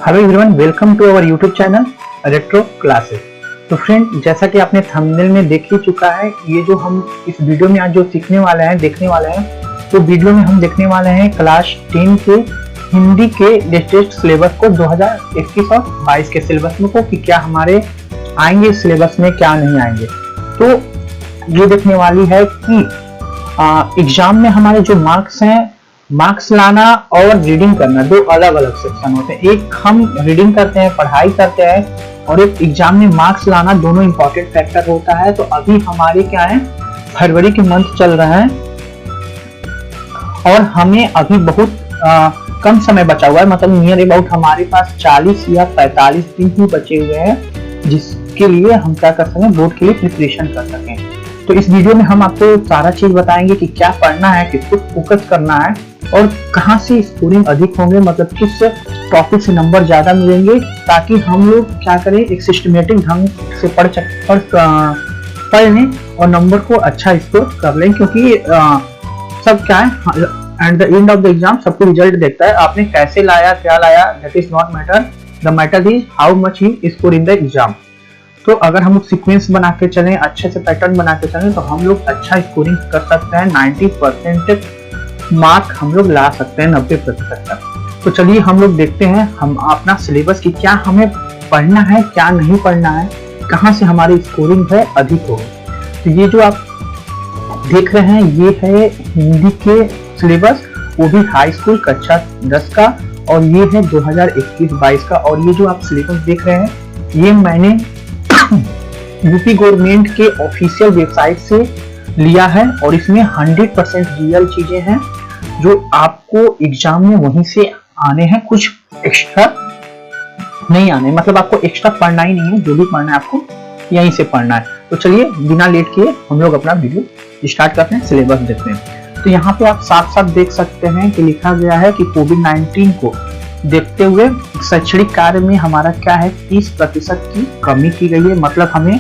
Hello everyone, welcome to our YouTube channel retro classes. तो friend, जैसा कि आपने थंबनेल में देख ही चुका है, ये जो हम इस वीडियो में आज जो सीखने वाले हैं, देखने वाले हैं, तो वीडियो में हम देखने वाले हैं क्लास 10 के हिंदी के लेटेस्ट सिलेबस को 2021 और 22 के सिलेबस में को कि क्या हमारे आएंगे सिलेबस में, क्या नहीं आएंगे। तो ये देखने वाली है कि एग्जाम में हमारे जो मार्क्स हैं, मार्क्स लाना और रीडिंग करना दो अलग अलग सेक्शन होते हैं। एक हम रीडिंग करते हैं, पढ़ाई करते हैं, और एक एग्जाम में मार्क्स लाना, दोनों इंपॉर्टेंट फैक्टर होता है। तो अभी हमारे क्या है, फरवरी के मंथ चल रहा है और हमें अभी बहुत कम समय बचा हुआ है, मतलब नियर अबाउट हमारे पास 40 या 45 दिन ही बचे हुए हैं, जिसके लिए हम क्या कर सकें, बोर्ड के लिए प्रिपरेशन कर सकें। तो इस वीडियो में हम आपको सारा चीज बताएंगे कि क्या पढ़ना है, किसको फोकस करना है और कहां से स्कोरिंग अधिक होंगे, मतलब किस टॉपिक से नंबर ज्यादा मिलेंगे, ताकि हम लोग क्या करें, एक सिस्टमेटिक ढंग से पढ़ लें और नंबर को अच्छा स्कोर कर लें। क्योंकि सब क्या है, at the end of the exam सबको रिजल्ट देखता है, आपने कैसे लाया, क्या लाया, that is not matter, the matter is how much you score in the exam. तो अगर हम लोग सीक्वेंस बना के चलें, अच्छे से पैटर्न बना के चलें, तो हम लोग अच्छा स्कोरिंग कर सकते हैं। 90% मार्क हम लोग ला सकते हैं, 90% तक। तो चलिए हम लोग देखते हैं हम अपना सिलेबस की क्या हमें पढ़ना है, क्या नहीं पढ़ना है, कहाँ से हमारी स्कोरिंग है अधिक हो। तो ये जो आप देख रहे हैं, ये है हिंदी के सिलेबस, वो भी हाई स्कूल कक्षा 10 का, और ये है 2021-22 का। और ये जो आप सिलेबस देख रहे हैं, ये मैंने यूपी गवर्नमेंट के ऑफिशियल वेबसाइट से लिया है, और इसमें 100% रियल चीजें हैं जो आपको एग्जाम में वहीं से आने हैं, कुछ एक्स्ट्रा नहीं आने, मतलब आपको एक्स्ट्रा पढ़ना ही नहीं है, जो भी पढ़ना है आपको यहीं से पढ़ना है। तो चलिए बिना लेट किए हम लोग अपना वीडियो स्टार्ट करते हैं, सिलेबस देखते हैं। तो यहाँ पे आप साफ साफ देख सकते हैं कि लिखा गया है कि कोविड-19 को देखते हुए शैक्षणिक कार्य में हमारा क्या है, 30% की कमी की गई है, मतलब हमें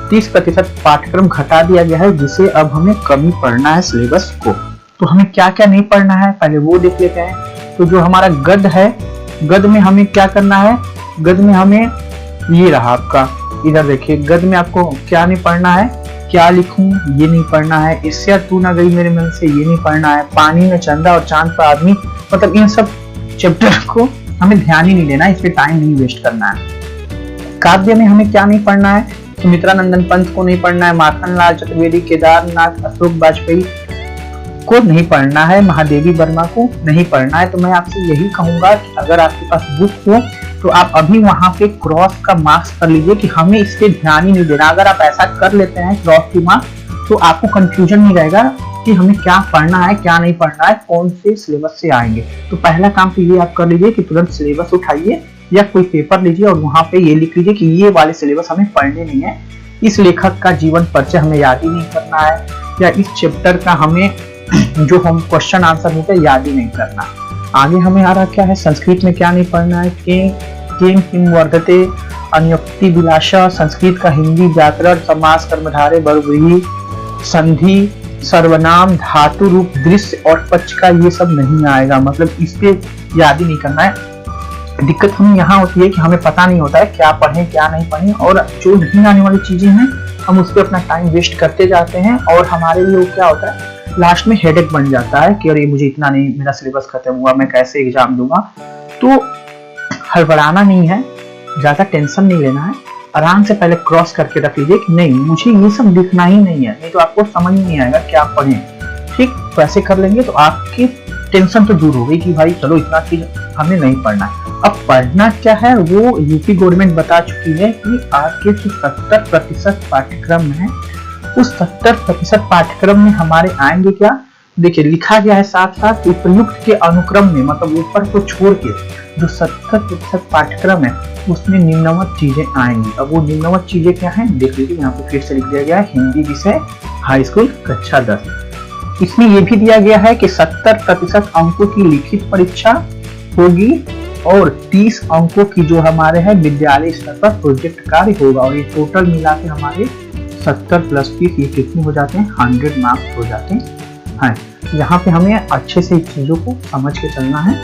30% पाठ्यक्रम घटा दिया गया है, जिसे अब हमें कमी पढ़ना है सिलेबस को। तो हमें क्या क्या नहीं पढ़ना है, पहले वो देख लेते हैं। तो जो हमारा गद्य है, गद्य में हमें क्या करना है, गद्य में हमें ये रहा आपका, इधर देखिए, गद्य में आपको क्या नहीं पढ़ना है, क्या लिखूं ये नहीं पढ़ना है, इससे तू ना गई मेरे मन से ये नहीं पढ़ना है, पानी में चंदा और चांद पर आदमी, मतलब इन सब चैप्टर को हमें ध्यान ही नहीं देना है, इस पे टाइम नहीं वेस्ट करना है। काव्य में हमें क्या नहीं पढ़ना है, सुमित्रा नंदन पंत को नहीं पढ़ना है, माखनलाल चतुर्वेदी, केदारनाथ अशोक वाजपेयी को नहीं पढ़ना है, महादेवी वर्मा को नहीं पढ़ना है। तो मैं आपसे यही कहूंगा कि अगर आपके पास बुक हो तो आप अभी वहां पे क्रॉस का मार्क्स कर लीजिए कि हमें इस पे ध्यान ही नहीं देना। अगर आप ऐसा कर लेते हैं क्रॉस की मार्क्स, तो आपको कंफ्यूजन नहीं रहेगा कि हमें क्या पढ़ना है, क्या नहीं पढ़ना है, कौन से सिलेबस से आएंगे। तो पहला काम तो ये आप कर लीजिए कि तुरंत सिलेबस उठाइए या कोई पेपर लीजिए और वहां पे ये लिख लीजिए कि ये वाले सिलेबस हमें पढ़ने नहीं है, इस लेखक का जीवन परिचय हमें याद ही नहीं करना है, या इस चैप्टर का हमें जो हम क्वेश्चन आंसर होते हैं याद ही नहीं करना। आगे हमें आ रहा क्या है, संस्कृत में क्या नहीं पढ़ना है, केम हिम वर्धते, अन्योक्ति विलासा, संस्कृत का हिंदी व्याकरण, समास, कर्मधारय, बहुव्रीहि, संधि, सर्वनाम, धातु रूप, दृश्य और पक्ष का ये सब नहीं आएगा, मतलब इस पे याद ही नहीं करना है। दिक्कत हमें यहाँ होती है कि हमें पता नहीं होता है क्या पढ़ें क्या नहीं पढ़ें, और जो नहीं आने वाली चीजें हैं हम उस पर अपना टाइम वेस्ट करते जाते हैं, और हमारे लिए क्या होता है, लास्ट में हेडेक बन जाता है कि अरे मुझे इतना नहीं, मेरा सिलेबस खत्म हुआ, मैं कैसे एग्जाम दूंगा। तो हड़बड़ाना नहीं है, ज्यादा टेंशन नहीं लेना है, आराम से पहले क्रॉस करके रख लीजिए कि नहीं मुझे ये सब लिखना ही नहीं है, नहीं तो आपको समझ नहीं आएगा क्या पढ़ें। ठीक, तो ऐसे कर लेंगे तो आपकी टेंशन तो दूर हो गई कि भाई चलो इतना चीज हमें नहीं पढ़ना है। अब पढ़ना क्या है, वो यूपी गवर्नमेंट बता चुकी है कि आपके जो 70% पाठ्यक्रम है, उस 70% पाठ्यक्रम में हमारे आएंगे क्या, देखिए लिखा गया है साथ साथ उपयुक्त के अनुक्रम में, मतलब ऊपर को छोड़ के जो 70% पाठ्यक्रम है उसमें निम्नवत चीजें आएंगी। अब वो निम्नवत चीजें क्या हैं, देख लीजिए, यहाँ पे फिर से लिख दिया गया है, हिंदी विषय हाई स्कूल कक्षा 10। इसमें यह भी दिया गया है कि 70% अंकों की लिखित परीक्षा होगी और 30 अंकों की जो हमारे है विद्यालय स्तर पर प्रोजेक्ट कार्य होगा, और ये टोटल मिला के हमारे 70 + 30 ये कितने हो जाते हैं, 100 मार्क्स हो जाते हैं। यहाँ पे हमें अच्छे से चीजों को समझ के चलना है।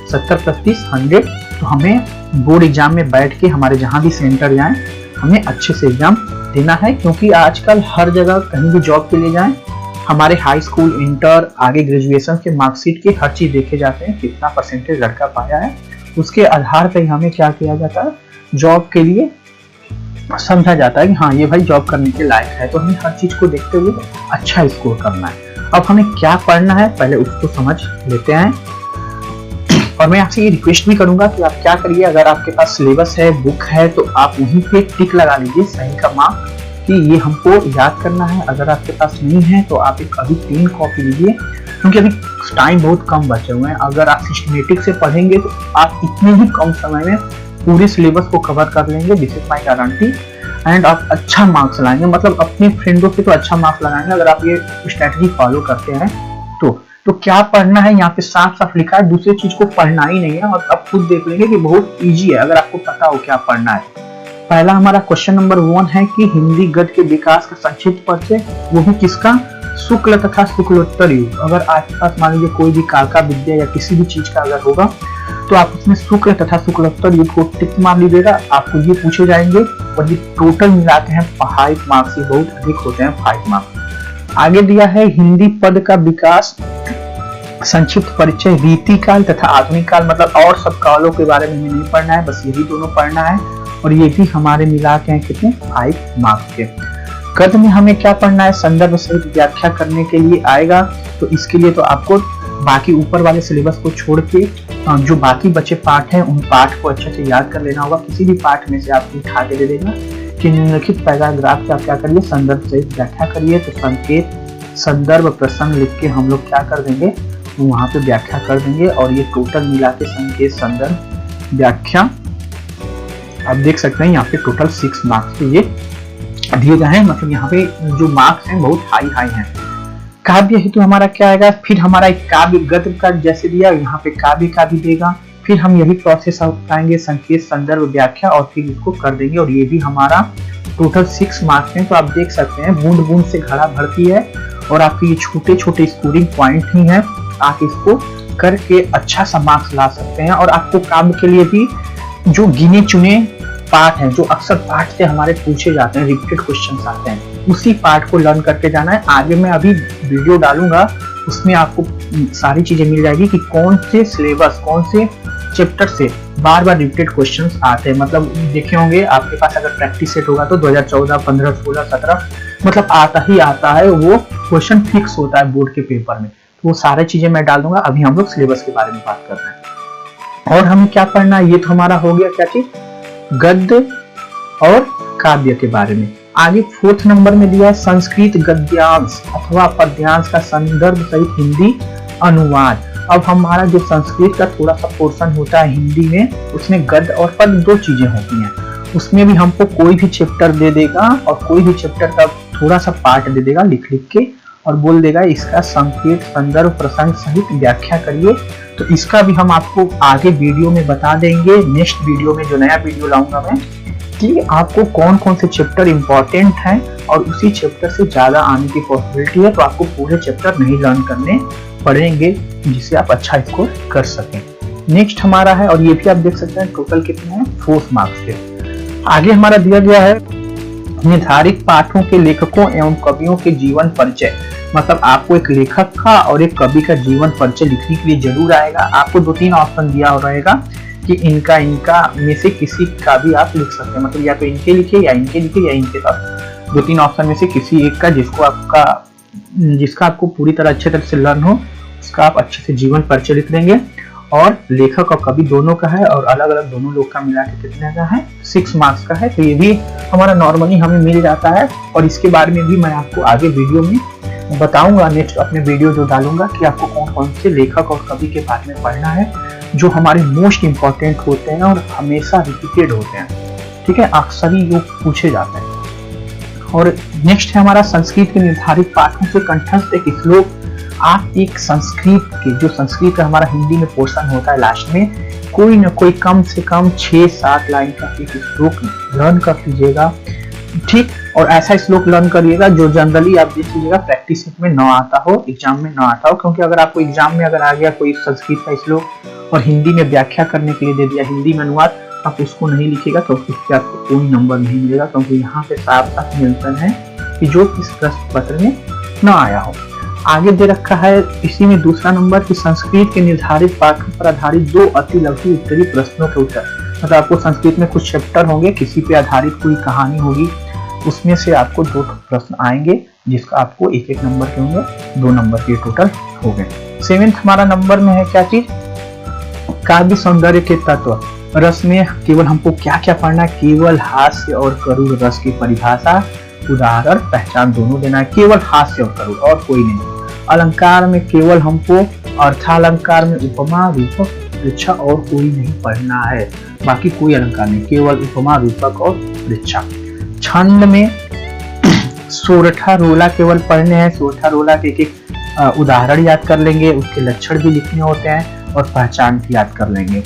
70 + 30 100, तो हमें बोर्ड एग्जाम में बैठ के हमारे जहां भी सेंटर जाए हमें अच्छे से एग्जाम देना है, क्योंकि आजकल हर जगह कहीं भी जॉब के लिए जाएं हमारे हाई स्कूल, इंटर, आगे ग्रेजुएशन के मार्कशीट के हर चीज देखे जाते हैं, कितना परसेंटेज लड़का पाया है, उसके आधार पर हमें क्या किया जाता है, जॉब के लिए समझा जाता है कि हाँ ये भाई जॉब करने के लायक है। तो हमें हर चीज को देखते हुए अच्छा स्कोर करना है। अब हमें क्या पढ़ना है पहले उसको समझ लेते हैं, और मैं आपसे ये रिक्वेस्ट भी करूंगा कि आप क्या करिए, अगर आपके पास सिलेबस है, बुक है, तो आप वहीं पे टिक लगा लीजिए सही का मार्क कि ये हमको याद करना है। अगर आपके पास नहीं है तो आप एक अभी 3 कॉपी लीजिए, क्योंकि अभी टाइम बहुत कम बचे हुए हैं। अगर आप सिस्टमेटिक से पढ़ेंगे तो आप इतने ही कम समय में पूरे सिलेबस को कवर कर लेंगे, this is my guarantee, and आप अच्छा मार्क्स लाएंगे, मतलब अपने फ्रेंडों से तो अच्छा मार्क्स लगाएंगे अगर आप ये स्ट्रेटजी फॉलो करते हैं। तो क्या पढ़ना है यहाँ पे साफ साफ लिखा है, दूसरी चीज को पढ़ना ही नहीं है, और आप खुद देख लेंगे कि बहुत इजी है अगर आपको पता हो क्या पढ़ना है। पहला हमारा क्वेश्चन नंबर 1 है कि हिंदी गद्य के विकास का संक्षिप्त परिचय, वो भी किसका, शुक्ल तथा शुक्लोत्तर युग। अगर आपके पास मान लीजिए कोई भी काका विद्या या किसी भी चीज का अगर होगा तो आप उसमें शुक्ल तथा शुक्लोत्तर युग को टिक मार लीजिएगा, आपको ये पूछे जाएंगे, और ये टोटल मिलाते हैं 5 मार्क्स, ये बहुत अधिक होते हैं 5 मार्क्स। आगे दिया है हिंदी पद का विकास संक्षिप्त परिचय, रीति काल तथा आधुनिक काल, मतलब और सब कालों के बारे में नहीं पढ़ना है, बस यही दोनों पढ़ना है, और ये भी हमारे मिला के हैं कितने 5 मार्क्स के। गद्य में हमें क्या पढ़ना है, संदर्भ सहित व्याख्या करने के लिए आएगा, तो इसके लिए तो आपको बाकी ऊपर वाले सिलेबस को छोड़ के जो बाकी बचे पाठ हैं उन पाठ को अच्छे से याद कर लेना होगा। किसी भी पाठ में से आपको उठा के दे देगा कि निम्नलिखित पैराग्राफ से आप क्या करिए, संदर्भ सहित व्याख्या करिए, तो संकेत, संदर्भ, प्रसंग लिख के हम लोग क्या कर देंगे, वहां पे व्याख्या कर देंगे, और ये टोटल मिला के संकेत, संदर्भ, व्याख्या आप देख सकते हैं यहाँ पे टोटल 6 मार्क्स पे ये दिए गए हैं, मतलब यहाँ पे जो मार्क्स हैं बहुत हाई हैं। काव्य हेतु हमारा क्या आएगा, फिर हमारा एक काव्य गद्य का जैसे दिया यहाँ पे काव्य का भी देगा, फिर हम यही प्रोसेस अपनाएंगे, संकेत, संदर्भ, व्याख्या, और फिर इसको कर देंगे, और ये भी हमारा टोटल 6 मार्क्स हैं। तो आप देख सकते हैं बूंद बूंद से घड़ा भरती है, और आपके ये छोटे छोटे स्कोरिंग पॉइंट ही हैं, आप इसको करके अच्छा सा मार्क्स ला सकते हैं। और आपको काव्य के लिए भी जो गिने चुने पार्ट हैं, जो अक्सर पार्ट से हमारे पूछे जाते हैं, रिपीटेड क्वेश्चंस आते हैं, उसी पार्ट को लर्न करके जाना है। आगे मैं अभी वीडियो डालूंगा, उसमें आपको सारी चीजें मिल जाएगी कि कौन से सिलेबस, कौन से चैप्टर से बार बार रिपीटेड क्वेश्चंस आते हैं। मतलब देखे होंगे आपके पास अगर प्रैक्टिस सेट होगा तो 2014, 15, 16, 17 मतलब आता ही आता है, वो क्वेश्चन फिक्स होता है बोर्ड के पेपर में। वो सारी चीजें मैं डाल दूंगा। अभी हम लोग सिलेबस के बारे में बात कर रहे हैं, और हमें क्या पढ़ना है, ये तो हमारा हो गया क्या चीज, गद्य और काव्य के बारे में। आगे 4th नंबर में दिया है संस्कृत गद्यांश अथवा पद्यांश का संदर्भ सहित हिंदी अनुवाद। अब हमारा जो संस्कृत का थोड़ा सा पोर्शन होता है हिंदी में, उसमें गद्य और पद 2 चीजें होती हैं, उसमें भी हमको कोई भी चैप्टर दे देगा और कोई भी चैप्टर का थोड़ा सा पार्ट दे देगा लिख लिख के, और बोल देगा इसका संकेत, संदर्भ, प्रसंग सहित व्याख्या करिए। तो इसका भी हम आपको आगे वीडियो में बता देंगे, नेक्स्ट वीडियो में, जो नया वीडियो लाऊंगा मैं, कि आपको कौन कौन से चैप्टर इंपॉर्टेंट हैं और उसी चैप्टर से ज्यादा आने की पॉसिबिलिटी है, तो आपको पूरे चैप्टर नहीं लर्न करने पड़ेंगे, जिससे आप अच्छा स्कोर कर सकें। नेक्स्ट हमारा है, और ये भी आप देख सकते हैं टोटल कितने हैं, 4 मार्क्स के। आगे हमारा दिया गया है निर्धारित पाठों के लेखकों एवं कवियों के जीवन परिचय। मतलब आपको एक लेखक का और एक कवि का जीवन परिचय लिखने के लिए जरूर आएगा। आपको 2-3 ऑप्शन दिया रहेगा कि इनका में से किसी का भी आप लिख सकते हैं, मतलब या तो इनके लिखे या इनके लिखे या इनके साथ 2-3 ऑप्शन में से किसी एक का, जिसका आपको पूरी तरह अच्छे तरह से लर्न हो, उसका आप अच्छे से जीवन परिचय लिख देंगे। और लेखक और कवि दोनों का है, और अलग अलग दोनों लोग का मिला के कितने का है, 6 मार्क्स का है। तो ये भी हमारा नॉर्मली हमें मिल जाता है, और इसके बारे में भी मैं आपको आगे वीडियो में बताऊंगा, नेक्स्ट अपने वीडियो जो डालूंगा, कि आपको कौन कौन से लेखक और कवि के बारे में पढ़ना है, जो हमारे मोस्ट इंपॉर्टेंट होते हैं और हमेशा रिपीटेड होते हैं, ठीक है, अक्सर ही जो पूछे जाते हैं। और नेक्स्ट है हमारा संस्कृत के निर्धारित पाठों से कंठस्थ एक श्लोक। आप एक संस्कृत के, जो संस्कृत का हमारा हिंदी में पोर्शन होता है, लास्ट में कोई न कोई कम से कम 6-7 लाइन का एक श्लोक लर्न कर लीजिएगा, ठीक। और ऐसा श्लोक लर्न करिएगा जो जनरली आप देख लीजिएगा प्रैक्टिस में ना आता हो, एग्जाम में ना आता हो, क्योंकि अगर आपको एग्जाम में अगर आ गया कोई संस्कृत का श्लोक और हिंदी में व्याख्या करने के लिए दे दिया, हिंदी में अनुवाद, आप उसको नहीं लिखिएगा तो उसके आपको कोई नंबर नहीं मिलेगा, क्योंकि यहाँ पे साफ साफ मेंशन है कि जो इस प्रश्न पत्र में न आया हो। आगे दे रखा है इसी में दूसरा नंबर कि संस्कृत के निर्धारित पाठों पर आधारित 2 अति लघु उत्तरी प्रश्नों के उत्तर। मतलब आपको संस्कृत में कुछ चैप्टर होंगे, किसी पे आधारित कोई कहानी होगी, उसमें से आपको 2 प्रश्न आएंगे, जिसका आपको 1-1 नंबर के होंगे, 2 नंबर के टोटल हो गए। 7th हमारा नंबर में है क्या चीज, काव्य सौंदर्य के तत्व। रस में केवल हमको क्या क्या पढ़ना है, केवल हास्य और करूर रस की परिभाषा, उदाहरण, पहचान दोनों देना है, केवल हास्य और करूर और कोई नहीं। अलंकार में केवल हमको अर्थालंकार में उपमा, रूपक, परीक्षा और कोई नहीं पढ़ना है, बाकी कोई अलंकार नहीं, केवल उपमा, रूपक और परीक्षा। छंद में सोरठा रोला केवल पढ़ने हैं, सोरठा रोला के एक उदाहरण याद कर लेंगे, उसके लक्षण भी लिखने होते हैं और पहचान भी याद कर लेंगे।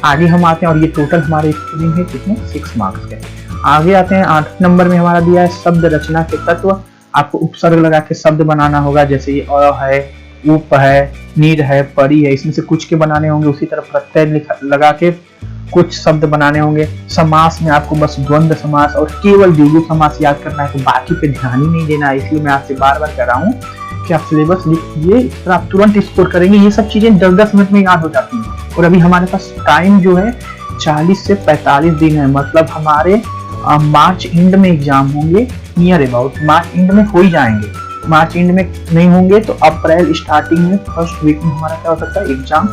आगे हम आते हैं और ये टोटल हमारे स्कोरिंग है कितने 6 मार्क्स के। आगे आते हैं 8 नंबर में हमारा दिया है शब्द रचना के तत्व। आपको उपसर्ग लगा के शब्द बनाना होगा, जैसे ये अ है, उप है, नीर है, परी है, इसमें से कुछ के बनाने होंगे। उसी तरह प्रत्यय लगा के कुछ शब्द बनाने होंगे। समास में आपको बस द्वंद्व समास और केवल द्विगु समास याद करना है, तो बाकी पे ध्यान ही नहीं देना है। इसलिए मैं आपसे बार बार कह रहा हूँ कि आप सिलेबस लिखिए, इस तरह आप तुरंत स्कोर करेंगे। ये सब चीजें 10-10 मिनट में याद हो जाती हैं। और अभी हमारे पास टाइम जो है 40 से 45 दिन है, मतलब हमारे मार्च एंड में एग्जाम होंगे, नियर अबाउट मार्च एंड में हो ही जाएंगे। मार्च एंड में नहीं होंगे तो अप्रैल स्टार्टिंग में फर्स्ट वीक में हमारा क्या हो सकता है, एग्जाम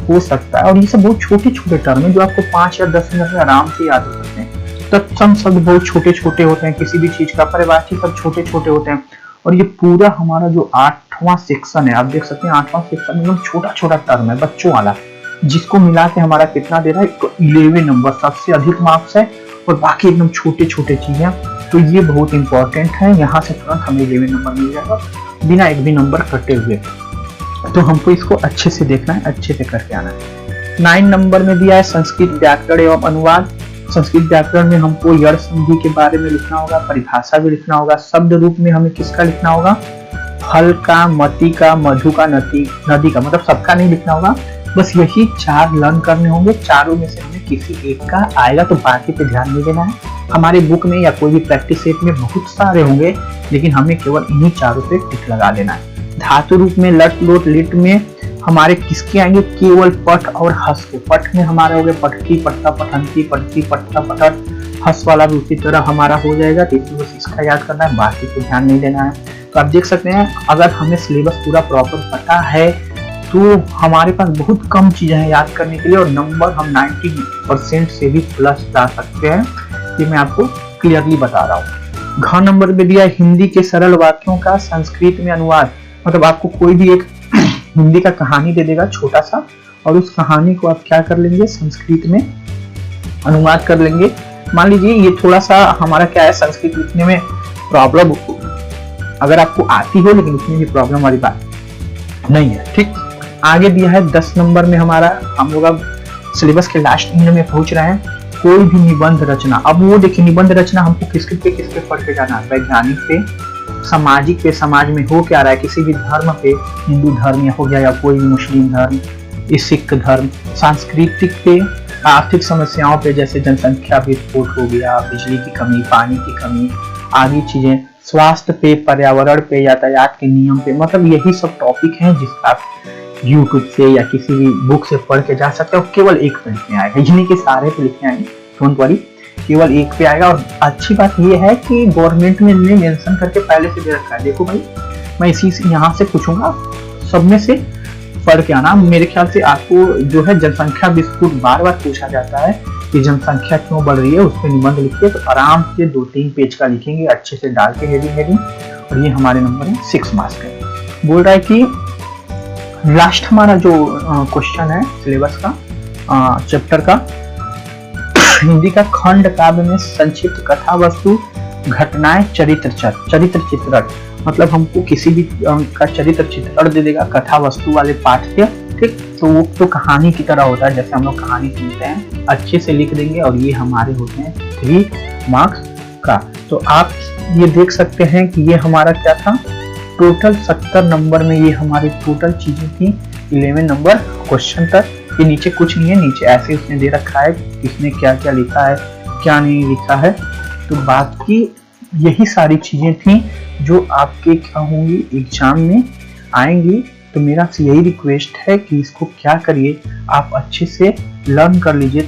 हो सकता है। और ये सब बहुत छोटे छोटे टर्म है जो आपको 5 या 10 मिनट में आराम से याद हो सकते हैं। तत्सम शब्द बहुत छोटे छोटे होते हैं, किसी भी चीज का परिभाषी सब छोटे छोटे होते हैं। और ये पूरा हमारा जो 8वां सेक्शन है, आप देख सकते हैं 8वां सेक्शन एकदम छोटा छोटा टर्म है, बच्चों वाला, जिसको मिला के हमारा कितना दे रहा है, 11 नंबर, सबसे अधिक मार्क्स है। और बाकी एकदम छोटे छोटे चीजें, तो ये बहुत इंपॉर्टेंट है। यहाँ से तुरंत हमें 11 नंबर मिल जाएगा बिना एक भी नंबर कटे हुए। तो हमको इसको अच्छे से देखना है, अच्छे से करके आना है। 9 नंबर में दिया है संस्कृत व्याकरण एवं अनुवाद। संस्कृत व्याकरण में हमको यड़ संधि के बारे में लिखना होगा, परिभाषा भी लिखना होगा। शब्द रूप में हमें किसका लिखना होगा, फल का, मति का, मधु का, नदी का, मतलब सबका नहीं लिखना होगा, बस यही 4 लर्न करने होंगे। चारों में से हमें किसी एक का आएगा, तो बाकी पे ध्यान नहीं देना है। हमारे बुक में या कोई भी प्रैक्टिस सेट में बहुत सारे होंगे, लेकिन हमें केवल इन्हीं चारों पे टिक लगा देना है। धातु रूप में लट, लोट, लिट में हमारे किसके आएंगे, केवल पठ और हस के। पठ में हमारे हो गए पठती, पठता, पठंती, पठती, पठता, पठट। हस वाला भी उसी तरह हमारा हो जाएगा, तो बस इसका याद करना है, बाकी को ध्यान नहीं देना है। तो आप देख सकते हैं अगर हमें सिलेबस पूरा प्रॉपर पता है तो हमारे पास बहुत कम चीजें हैं याद करने के लिए, और नंबर हम 90% से भी प्लस ला सकते हैं। ये मैं आपको क्लियरली बता रहा हूँ। घ नंबर पे दिया हिंदी के सरल वाक्यों का संस्कृत में अनुवाद। मतलब आपको कोई भी एक हिंदी का कहानी दे देगा छोटा सा, और उस कहानी को आप क्या कर लेंगे, संस्कृत में अनुवाद कर लेंगे। मान लीजिए ये थोड़ा सा हमारा क्या है, संस्कृत लिखने में प्रॉब्लम अगर आपको आती हो, लेकिन उसमें भी प्रॉब्लम वाली बात नहीं है, ठीक। आगे दिया है 10 नंबर में हमारा, हम लोग अब सिलेबस के लास्ट एंड में पहुंच रहे हैं। कोई भी निबंध रचना, अब वो देखिए निबंध रचना हमको किसके पढ़ के जाना है, वैज्ञानिक पे, सामाजिक पे, समाज में हो क्या रहा है, किसी भी धर्म पे, हिंदू धर्म या हो गया या कोई भी मुस्लिम धर्म, सिख धर्म, सांस्कृतिक पे, आर्थिक समस्याओं पे, जैसे जनसंख्या विस्फोट हो गया, बिजली की कमी, पानी की कमी, आदि चीजें, स्वास्थ्य पे, पर्यावरण पे, यातायात के नियम पे। मतलब यही सब टॉपिक हैं जिसका आप YouTube से या किसी भी बुक से पढ़ के जा सकते हो। केवल एक पे लिखने आएगा, यानी कि सारे पे लिखने आएंगे, डोंट वरी, केवल एक पे आएगा। और अच्छी बात ये है कि गवर्नमेंट ने मेंशन करके पहले से दे रखा है। देखो भाई, मैं इसी से यहाँ से पूछूंगा, सब में से पढ़ के आना। मेरे ख्याल से आपको जो है जनसंख्या विस्फोट बार बार पूछा जाता है कि जनसंख्या क्यों बढ़ रही है, उस पर निबंध लिखिए, तो आराम से 2-3 पेज का लिखेंगे अच्छे से डाल के हेडिंग। और ये हमारे नंबर है 6 मार्क्स का। बोल रहा है कि लास्ट हमारा जो क्वेश्चन है सिलेबस का, चैप्टर का, हिंदी का खंड काव्य में संक्षिप्त कथा वस्तु, घटनाएं, चरित्र चित्रण। मतलब हमको किसी भी का चरित्र चित्रण दे देगा कथा वस्तु वाले पाठ के, ठीक। तो वो तो कहानी की तरह होता है, जैसे हम लोग कहानी सुनते हैं, अच्छे से लिख देंगे। और ये हमारे होते हैं 3 मार्क्स का। तो आप ये देख सकते हैं कि ये हमारा क्या था, टोटल 70 नंबर में ये हमारी टोटल चीजें थी। 11 नंबर क्वेश्चन तक ये नीचे कुछ नहीं है, नीचे ऐसे उसने दे रखा है इसने क्या क्या लिखा है क्या नहीं लिखा है। तो बाकी यही सारी चीजें थी जो आपके क्या होंगी एग्जाम में आएंगी। तो मेरा आपसे यही रिक्वेस्ट है कि इसको क्या करिए, आप अच्छे से लर्न कर लीजिए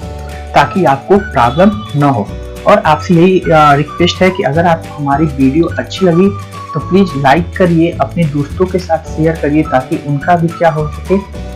ताकि आपको प्रॉब्लम न हो। और आपसे यही रिक्वेस्ट है कि अगर आपको हमारी वीडियो अच्छी लगी तो प्लीज लाइक करिए, अपने दोस्तों के साथ शेयर करिए ताकि उनका भी क्या हो सके,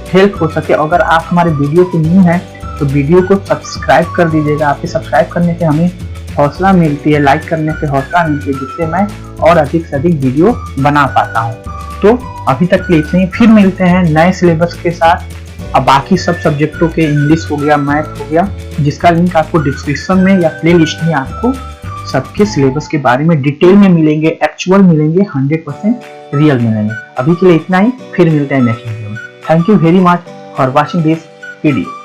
हेल्प हो सके। अगर आप हमारे वीडियो के न्यू हैं तो वीडियो को सब्सक्राइब कर दीजिएगा। आपके सब्सक्राइब करने से हमें हौसला मिलती है, लाइक करने से हौसला मिलती है, जिससे मैं और अधिक से अधिक वीडियो बना पाता हूँ। तो अभी तक के लिए इतना ही, फिर मिलते हैं नए सिलेबस के साथ। अब बाकी सब सब्जेक्टों के इंग्लिश हो गया, मैथ हो गया, जिसका लिंक आपको डिस्क्रिप्शन में या प्ले लिस्ट में आपको सबके सिलेबस के बारे में डिटेल में मिलेंगे, एक्चुअल मिलेंगे, 100% रियल मिलेंगे। अभी के लिए इतना ही, फिर मिलते हैं नेक्स्ट वीडियो में। Thank you very much for watching this video.